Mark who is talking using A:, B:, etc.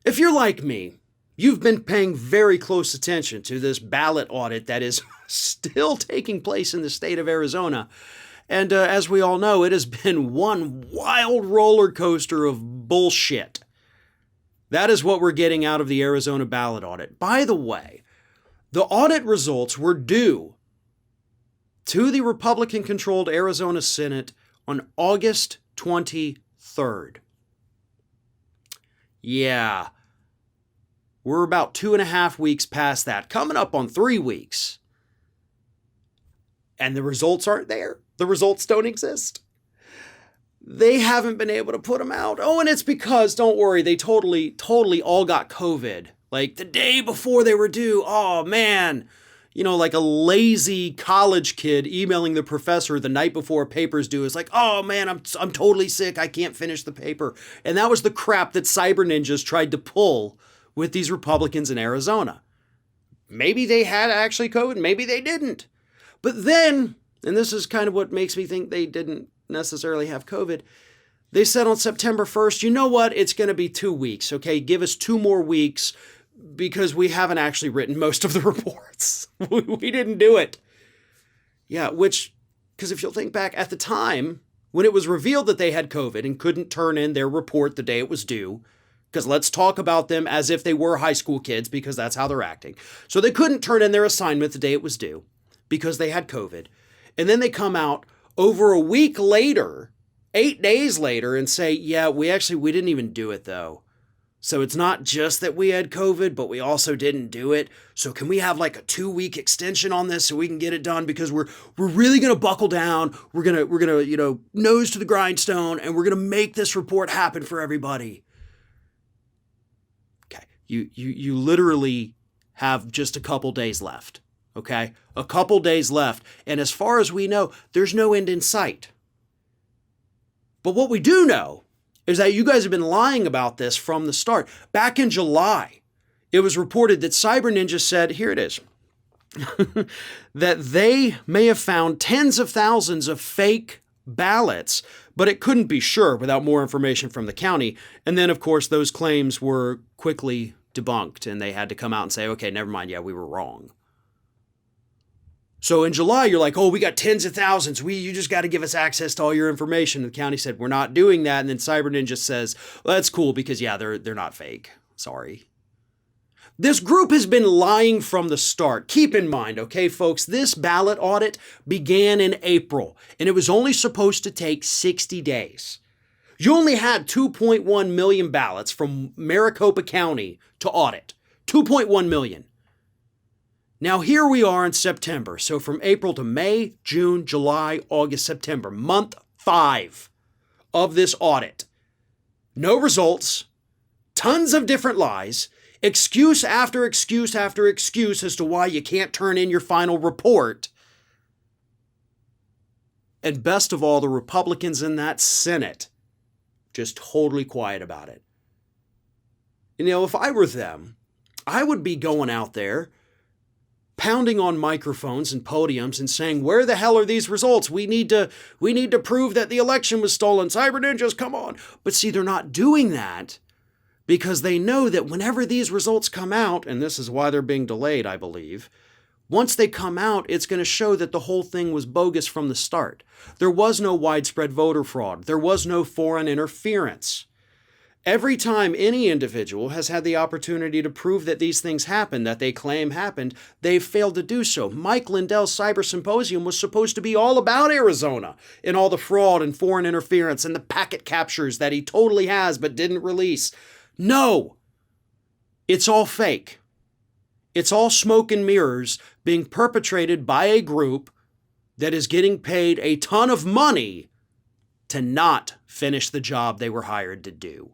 A: If you're like me, you've been paying very close attention to this ballot audit that is still taking place in the state of Arizona. And as we all know, it has been one wild roller coaster of bullshit. That is what we're getting out of the Arizona ballot audit. By the way, the audit results were due to the Republican-controlled Arizona Senate on August 23rd. Yeah, we're about 2.5 weeks past that, coming up on 3 weeks. And the results aren't there. The results don't exist. They haven't been able to put them out. Oh, and it's because, don't worry, they totally all got COVID. Like the day before they were due. Oh, man. You know, like a lazy college kid emailing the professor the night before a paper's due is like, oh, man, I'm totally sick. I can't finish the paper. And that was the crap that cyber ninjas tried to pull with these Republicans in Arizona. Maybe they had actually COVID. Maybe they didn't. But then, and this is kind of what makes me think they didn't necessarily have COVID, they said on September 1st, you know what? It's going to be 2 weeks, okay? Give us 2 more weeks because we haven't actually written most of the reports. We didn't do it. Yeah, because if you'll think back at the time, when it was revealed that they had COVID and couldn't turn in their report the day it was due, because let's talk about them as if they were high school kids because that's how they're acting. So they couldn't turn in their assignment the day it was due because they had COVID. And then they come out over a week later, 8 days later, and say, yeah, we didn't even do it though. So it's not just that we had COVID, but we also didn't do it. So can we have like a 2-week extension on this so we can get it done? Because we're really going to buckle down. We're going to, nose to the grindstone, and we're going to make this report happen for everybody. Okay. You literally have just a couple days left. Okay. A couple days left. And as far as we know, there's no end in sight. But what we do know is that you guys have been lying about this from the start. Back in July, it was reported that Cyber Ninja said, here it is, that they may have found tens of thousands of fake ballots, but it couldn't be sure without more information from the county. And then, of course, those claims were quickly debunked, and they had to come out and say, okay, never mind, yeah, we were wrong. So in July, you're like, oh, we got tens of thousands. You just got to give us access to all your information. And the county said, we're not doing that. And then Cyber Ninja says, well, that's cool because, yeah, they're not fake. Sorry. This group has been lying from the start. Keep in mind, okay, folks, this ballot audit began in April, and it was only supposed to take 60 days. You only had 2.1 million ballots from Maricopa County to audit. 2.1 million. Now, here we are in September. So from April to May, June, July, August, September, month 5 of this audit. No results, tons of different lies, excuse after excuse after excuse as to why you can't turn in your final report. And best of all, the Republicans in that Senate just totally quiet about it. If I were them, I would be going out there pounding on microphones and podiums and saying, where the hell are these results? We need to prove that the election was stolen. Cyber ninjas, come on. But see, they're not doing that because they know that whenever these results come out, and this is why they're being delayed, I believe, once they come out, it's going to show that the whole thing was bogus from the start. There was no widespread voter fraud. There was no foreign interference. Every time any individual has had the opportunity to prove that these things happened, that they claim happened, they've failed to do so. Mike Lindell's Cyber Symposium was supposed to be all about Arizona and all the fraud and foreign interference and the packet captures that he totally has but didn't release. No, it's all fake. It's all smoke and mirrors being perpetrated by a group that is getting paid a ton of money to not finish the job they were hired to do.